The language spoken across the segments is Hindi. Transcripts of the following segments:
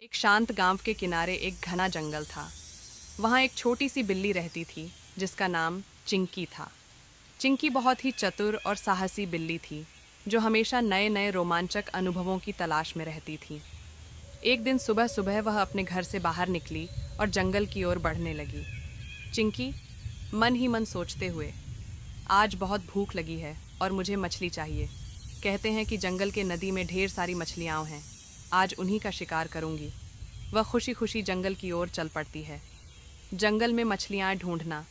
एक शांत गांव के किनारे एक घना जंगल था। वहाँ एक छोटी सी बिल्ली रहती थी जिसका नाम चिंकी था। चिंकी बहुत ही चतुर और साहसी बिल्ली थी जो हमेशा नए नए रोमांचक अनुभवों की तलाश में रहती थी। एक दिन सुबह सुबह वह अपने घर से बाहर निकली और जंगल की ओर बढ़ने लगी। चिंकी मन ही मन सोचते हुए, आज बहुत भूख लगी है और मुझे मछली चाहिए। कहते हैं कि जंगल के नदी में ढेर सारी मछलियाँ हैं। आज उन्हीं का शिकार करूंगी। वह खुशी खुशी जंगल की ओर चल पड़ती है। जंगल में मछलियाँ ढूंढना।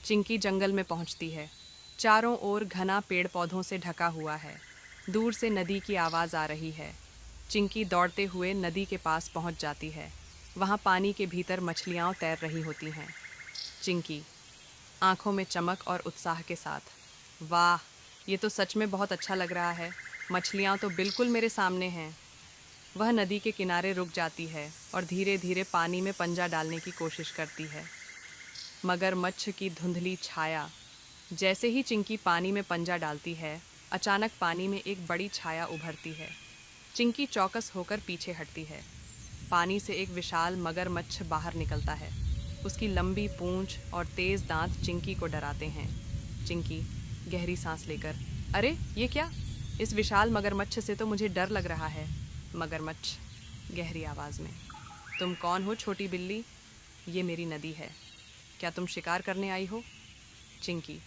चिंकी जंगल में पहुंचती है। चारों ओर घना पेड़ पौधों से ढका हुआ है। दूर से नदी की आवाज़ आ रही है। चिंकी दौड़ते हुए नदी के पास पहुंच जाती है। वहां पानी के भीतर मछलियाँ तैर रही होती हैं। चिंकी आंखों में चमक और उत्साह के साथ, वाह, ये तो सच में बहुत अच्छा लग रहा है। मछलियाँ तो बिल्कुल मेरे सामने हैं। वह नदी के किनारे रुक जाती है और धीरे धीरे पानी में पंजा डालने की कोशिश करती है। मगरमच्छ की धुंधली छाया। जैसे ही चिंकी पानी में पंजा डालती है, अचानक पानी में एक बड़ी छाया उभरती है। चिंकी चौकस होकर पीछे हटती है। पानी से एक विशाल मगरमच्छ बाहर निकलता है। उसकी लंबी पूंछ और तेज दांत चिंकी को डराते हैं। चिंकी गहरी सांस लेकर, अरे ये क्या? इस विशाल मगरमच्छ से तो मुझे डर लग रहा है। मगरमच्छ गहरी आवाज में, तुम कौन हो छोटी बिल्ली? ये मेरी नदी है। क्या तुम शिकार करने आई हो? चिंकी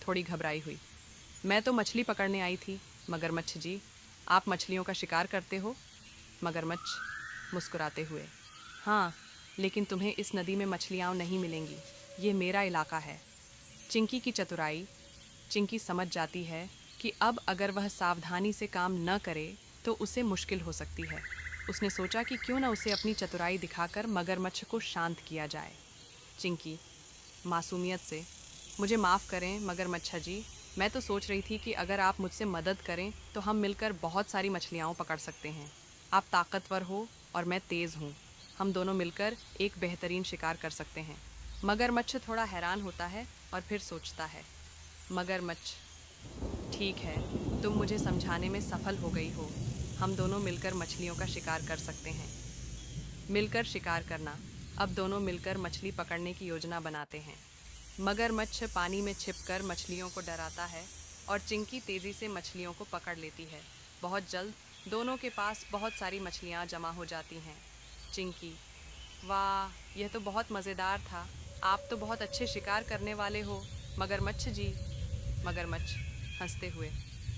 थोड़ी घबराई हुई, मैं तो मछली पकड़ने आई थी। मगरमच्छ जी, आप मछलियों का शिकार करते हो? मगरमच्छ मुस्कुराते हुए, हाँ, लेकिन तुम्हें इस नदी में मछलियाँ नहीं मिलेंगी। ये मेरा इलाका है। चिंकी की चतुराई। चिंकी समझ जाती है कि अब अगर वह सावधानी से काम न करे तो उसे मुश्किल हो सकती है। उसने सोचा कि क्यों न उसे अपनी चतुराई दिखाकर मगरमच्छ को शांत किया जाए। चिंकी मासूमियत से, मुझे माफ़ करें मगरमच्छा जी, मैं तो सोच रही थी कि अगर आप मुझसे मदद करें तो हम मिलकर बहुत सारी मछलियाँ पकड़ सकते हैं। आप ताकतवर हो और मैं तेज़ हूँ। हम दोनों मिलकर एक बेहतरीन शिकार कर सकते हैं। मगरमच्छ थोड़ा हैरान होता है और फिर सोचता है। मगरमच्छ, ठीक है, तुम मुझे समझाने में सफल हो गई हो। हम दोनों मिलकर मछलियों का शिकार कर सकते हैं। मिलकर शिकार करना। अब दोनों मिलकर मछली पकड़ने की योजना बनाते हैं। मगरमच्छ पानी में छिपकर मछलियों को डराता है और चिंकी तेजी से मछलियों को पकड़ लेती है। बहुत जल्द दोनों के पास बहुत सारी मछलियाँ जमा हो जाती हैं। चिंकी, वाह, यह तो बहुत मज़ेदार था। आप तो बहुत अच्छे शिकार करने वाले हो मगरमच्छ जी। मगरमच्छ हंसते हुए,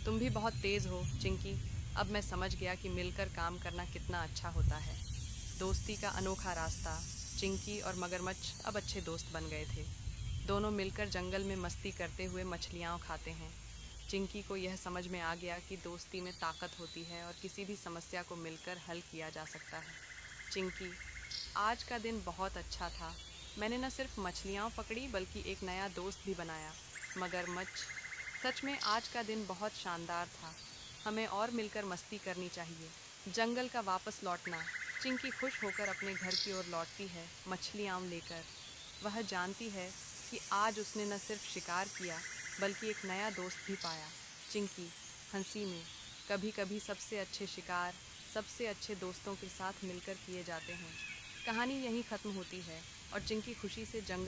तुम भी बहुत तेज़ हो चिंकी। अब मैं समझ गया कि मिलकर काम करना कितना अच्छा होता है। दोस्ती का अनोखा रास्ता। चिंकी और मगरमच्छ अब अच्छे दोस्त बन गए थे। दोनों मिलकर जंगल में मस्ती करते हुए मछलियाँ खाते हैं। चिंकी को यह समझ में आ गया कि दोस्ती में ताकत होती है और किसी भी समस्या को मिलकर हल किया जा सकता है। चिंकी, आज का दिन बहुत अच्छा था। मैंने न सिर्फ मछलियाँ पकड़ी बल्कि एक नया दोस्त भी बनाया। मगरमच्छ, सच में आज का दिन बहुत शानदार था। हमें और मिलकर मस्ती करनी चाहिए। जंगल का वापस लौटना। चिंकी खुश होकर अपने घर की ओर लौटती है, मछलियाँ लेकर। वह जानती है कि आज उसने न सिर्फ शिकार किया बल्कि एक नया दोस्त भी पाया। चिंकी हंसी में, कभी कभी सबसे अच्छे शिकार सबसे अच्छे दोस्तों के साथ मिलकर किए जाते हैं। कहानी यहीं ख़त्म होती है और चिंकी खुशी से जंगल